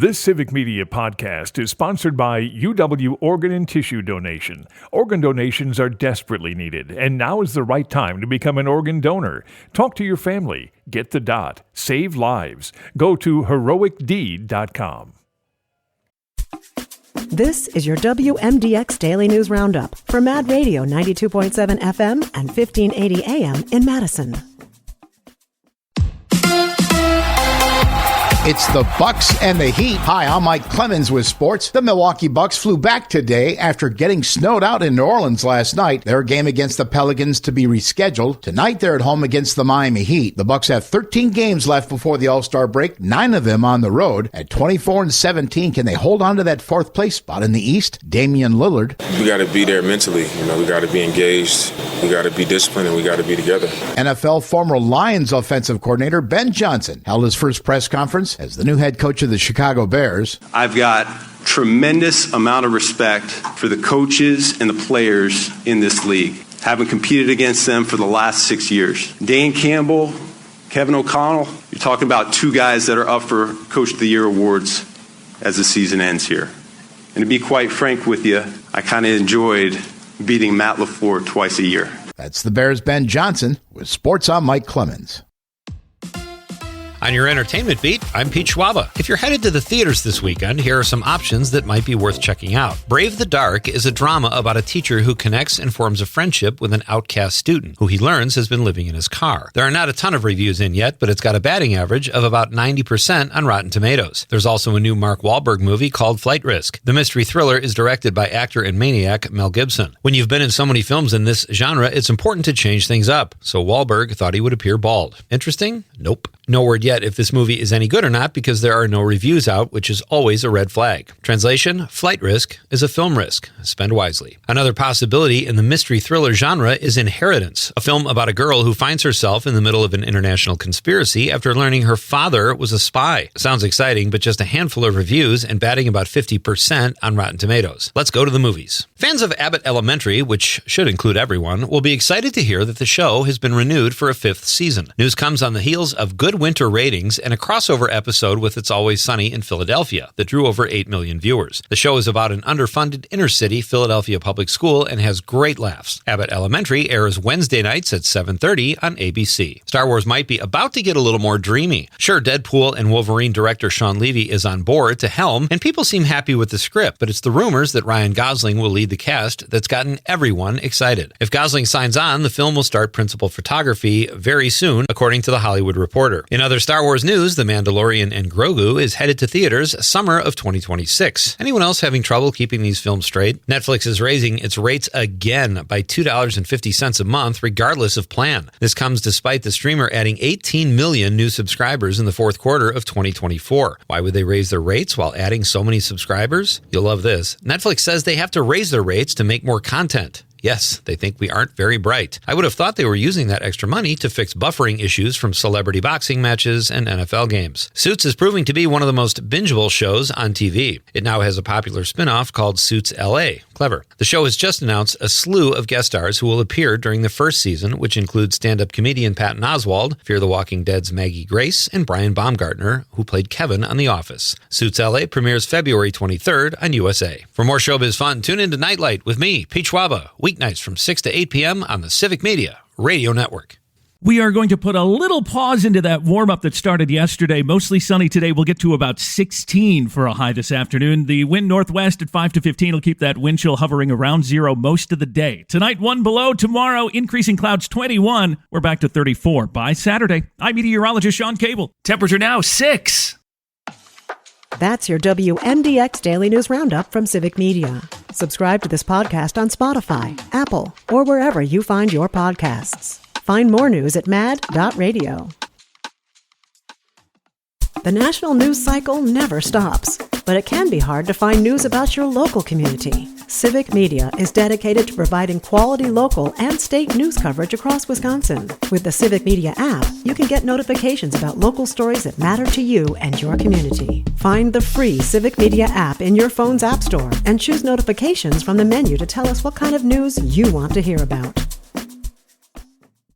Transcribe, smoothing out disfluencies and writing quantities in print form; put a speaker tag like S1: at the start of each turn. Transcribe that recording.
S1: This Civic Media podcast is sponsored by UW Organ and Tissue Donation. Organ donations are desperately needed, and now is the right time to become an organ donor. Talk to your family. Get the dot. Save lives. Go to heroicdeed.com.
S2: This is your WMDX Daily News Roundup for Mad Radio 92.7 FM and 1580 AM in Madison.
S3: It's the Bucks and the Heat. Hi, I'm Mike Clemens with sports. The Milwaukee Bucks flew back today after getting snowed out in New Orleans last night. Their game against the Pelicans to be rescheduled. Tonight, they're at home against the Miami Heat. The Bucks have 13 games left before the All-Star break, 9 of them on the road. At 24-17, can they hold on to that fourth place spot in the East? Damian Lillard.
S4: We got to be there mentally. We got to be engaged. We got to be disciplined, and we got to be together.
S3: NFL former Lions offensive coordinator Ben Johnson held his first press conference as the new head coach of the Chicago Bears.
S5: I've got tremendous amount of respect for the coaches and the players in this league. Having competed against them for the last 6 years. Dan Campbell, Kevin O'Connell, you're talking about two guys that are up for Coach of the Year awards as the season ends here. And to be quite frank with you, I kind of enjoyed beating Matt LaFleur twice a year.
S3: That's the Bears' Ben Johnson. With sports, I'm Mike Clemens.
S6: On your entertainment beat, I'm Pete Schwaba. If you're headed to the theaters this weekend, here are some options that might be worth checking out. Brave the Dark is a drama about a teacher who connects and forms a friendship with an outcast student who he learns has been living in his car. There are not a ton of reviews in yet, but it's got a batting average of about 90% on Rotten Tomatoes. There's also a new Mark Wahlberg movie called Flight Risk. The mystery thriller is directed by actor and maniac Mel Gibson. When you've been in so many films in this genre, it's important to change things up. So Wahlberg thought he would appear bald. Interesting? Nope. No word yet if this movie is any good or not because there are no reviews out, which is always a red flag. Translation, Flight Risk is a film risk. Spend wisely. Another possibility in the mystery thriller genre is Inheritance, a film about a girl who finds herself in the middle of an international conspiracy after learning her father was a spy. Sounds exciting, but just a handful of reviews and batting about 50% on Rotten Tomatoes. Let's go to the movies. Fans of Abbott Elementary, which should include everyone, will be excited to hear that the show has been renewed for a 5th season. News comes on the heels of good winter ratings and a crossover episode with It's Always Sunny in Philadelphia that drew over 8 million viewers. The show is about an underfunded inner-city Philadelphia public school and has great laughs. Abbott Elementary airs Wednesday nights at 7:30 on ABC. Star Wars might be about to get a little more dreamy. Sure, Deadpool and Wolverine director Sean Levy is on board to helm, and people seem happy with the script, but it's the rumors that Ryan Gosling will lead the cast that's gotten everyone excited. If Gosling signs on, the film will start principal photography very soon, according to The Hollywood Reporter. In other Star Wars news, The Mandalorian and Grogu is headed to theaters summer of 2026. Anyone else having trouble keeping these films straight? Netflix is raising its rates again by $2.50 a month, regardless of plan. This comes despite the streamer adding 18 million new subscribers in the fourth quarter of 2024. Why would they raise their rates while adding so many subscribers? You'll love this. Netflix says they have to raise their rates to make more content. Yes, they think we aren't very bright. I would have thought they were using that extra money to fix buffering issues from celebrity boxing matches and NFL games. Suits is proving to be one of the most bingeable shows on TV. It now has a popular spin-off called Suits LA. Clever. The show has just announced a slew of guest stars who will appear during the first season, which includes stand-up comedian Patton Oswalt, Fear the Walking Dead's Maggie Grace, and Brian Baumgartner, who played Kevin on The Office. Suits LA premieres February 23rd on USA. For more showbiz fun, tune into Nightlight with me, Pete Schwaba, weeknights from 6 to 8 p.m. on the Civic Media Radio Network.
S7: We are going to put a little pause into that warm-up that started yesterday. Mostly sunny today. We'll get to about 16 for a high this afternoon. The wind northwest at 5 to 15 will keep that wind chill hovering around zero most of the day. Tonight, 1 below. Tomorrow, increasing clouds 21. We're back to 34 by Saturday. I'm meteorologist Sean Cable. Temperature now 6.
S2: That's your WMDX Daily News Roundup from Civic Media. Subscribe to this podcast on Spotify, Apple, or wherever you find your podcasts. Find more news at mad.radio. The national news cycle never stops, but it can be hard to find news about your local community. Civic Media is dedicated to providing quality local and state news coverage across Wisconsin. With the Civic Media app, you can get notifications about local stories that matter to you and your community. Find the free Civic Media app in your phone's app store and choose notifications from the menu to tell us what kind of news you want to hear about.